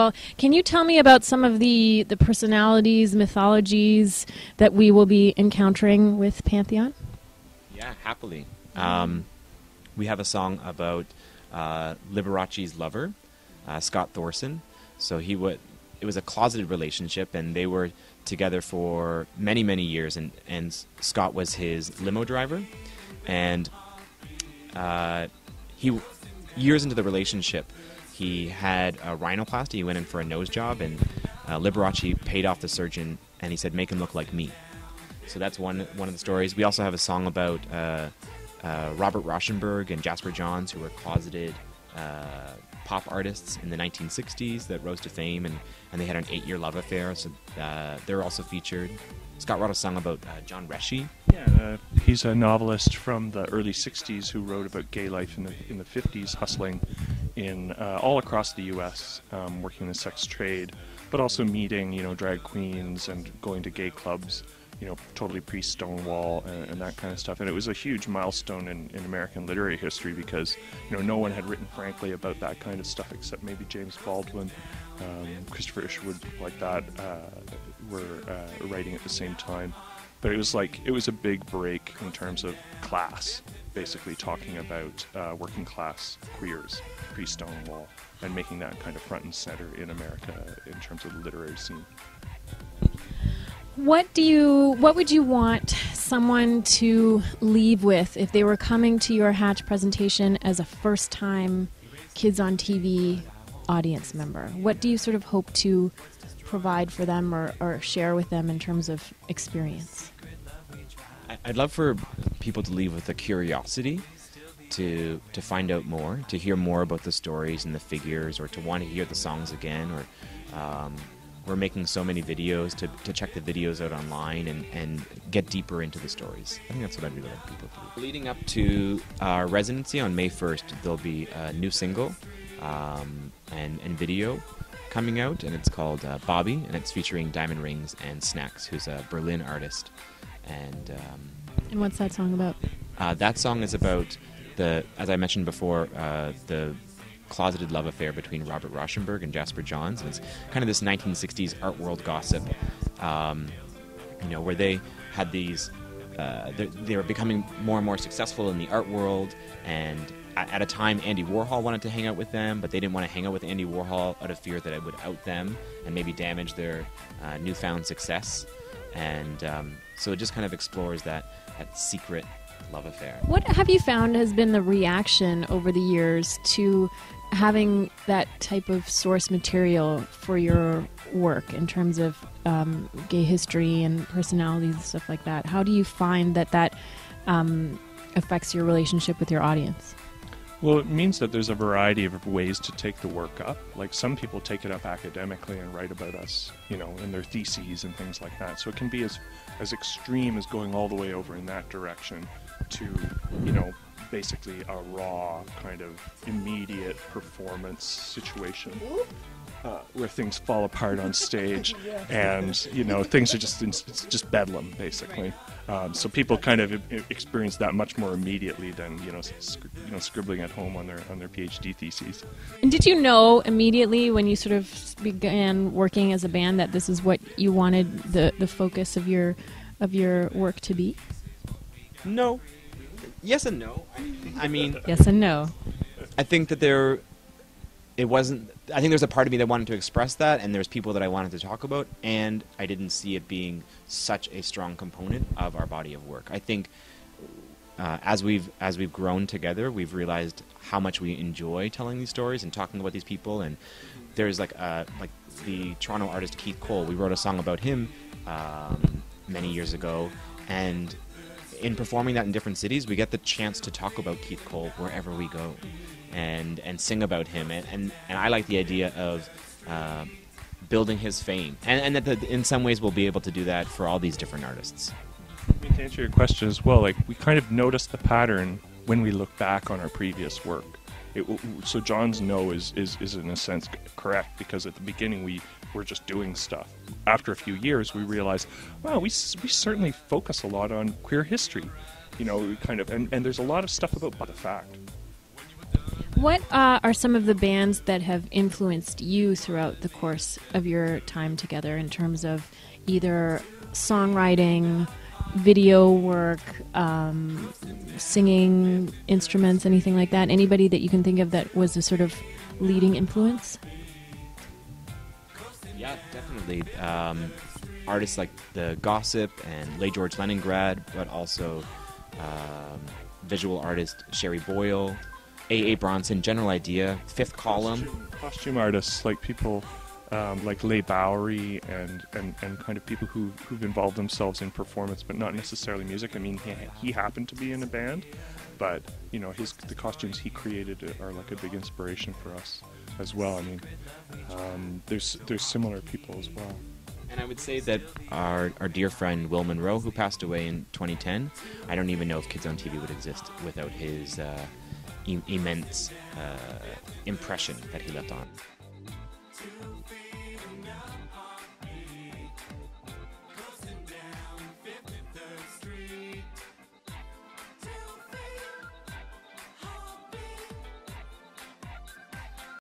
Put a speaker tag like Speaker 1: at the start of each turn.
Speaker 1: Well, can you tell me about some of the personalities, mythologies that we will be encountering with Pantheon?
Speaker 2: Yeah, happily. We have a song about Liberace's lover, Scott Thorson. So it was a closeted relationship, and they were together for many, many years, and Scott was his limo driver. And years into the relationship, he had a rhinoplasty. He went in for a nose job, and Liberace paid off the surgeon, and he said, "Make him look like me." So that's one of the stories. We also have a song about Robert Rauschenberg and Jasper Johns, who were closeted pop artists in the 1960s that rose to fame, and they had an 8-year love affair, so they're also featured. Scott wrote a song about John Reschy.
Speaker 3: Yeah, he's a novelist from the early 60s who wrote about gay life in the 50s, hustling in all across the U.S., working in the sex trade, but also meeting, drag queens and going to gay clubs, totally pre-Stonewall and that kind of stuff. And it was a huge milestone in American literary history because, no one had written frankly about that kind of stuff except maybe James Baldwin, Christopher Isherwood, like that, were writing at the same time. But it was a big break in terms of class, basically talking about working class queers pre-Stonewall and making that kind of front and center in America in terms of the literary scene.
Speaker 1: What would you want someone to leave with if they were coming to your Hatch presentation as a first-time Kids on TV audience member? What do you sort of hope to provide for them or share with them in terms of experience?
Speaker 2: I'd love for people to leave with a curiosity to find out more, to hear more about the stories and the figures, or to want to hear the songs again, or we're making so many videos to check the videos out online and get deeper into the stories. I think that's what I'd really like people to do. Leading up to our residency on May 1st, there'll be a new single and video coming out, and it's called Bobby, and it's featuring Diamond Rings and Snacks, who's a Berlin artist. And
Speaker 1: what's that song about?
Speaker 2: That song is about as I mentioned before, the closeted love affair between Robert Rauschenberg and Jasper Johns. And it's kind of this 1960s art world gossip, where they had these, they were becoming more and more successful in the art world, and at a time Andy Warhol wanted to hang out with them, but they didn't want to hang out with Andy Warhol out of fear that it would out them and maybe damage their newfound success. And so it just kind of explores that secret love affair.
Speaker 1: What have you found has been the reaction over the years to having that type of source material for your work in terms of gay history and personalities and stuff like that? How do you find that affects your relationship with your audience?
Speaker 3: Well, it means that there's a variety of ways to take the work up. Like, some people take it up academically and write about us, in their theses and things like that. So it can be as extreme as going all the way over in that direction to, basically a raw kind of immediate performance situation where things fall apart on stage and things are it's just bedlam, basically. So people kind of experience that much more immediately than scribbling at home on their PhD theses.
Speaker 1: And did you know immediately when you sort of began working as a band that this is what you wanted the focus of your work to be?
Speaker 2: No. Yes and no. I mean,
Speaker 1: yes and no.
Speaker 2: I think that I think there's a part of me that wanted to express that, and there's people that I wanted to talk about, and I didn't see it being such a strong component of our body of work. I think as we've grown together, we've realized how much we enjoy telling these stories and talking about these people. And there's like the Toronto artist Keith Cole. We wrote a song about him many years ago, and in performing that in different cities, we get the chance to talk about Keith Cole wherever we go, and sing about him. And I like the idea of building his fame, and that in some ways we'll be able to do that for all these different artists.
Speaker 3: To answer your question as well, we kind of notice the pattern when we look back on our previous work. So John's no is in a sense correct, because at the beginning we were just doing stuff. After a few years, we realized, wow, we certainly focus a lot on queer history, and there's a lot of stuff about the fact.
Speaker 1: What are some of the bands that have influenced you throughout the course of your time together in terms of either songwriting, video work, singing, instruments, anything like that? Anybody that you can think of that was a sort of leading influence?
Speaker 2: Yeah, definitely. Artists like The Gossip and Lay George Leningrad, but also visual artist Sherry Boyle, A.A. Bronson, General Idea, Fifth Column.
Speaker 3: Costume artists, like people like Leigh Bowery and kind of people who've involved themselves in performance, but not necessarily music. I mean, he happened to be in a band, but you know, the costumes he created are like a big inspiration for us as well. I mean, there's similar people as well.
Speaker 2: And I would say that our dear friend Will Monroe, who passed away in 2010, I don't even know if Kids on TV would exist without his immense impression that he left on.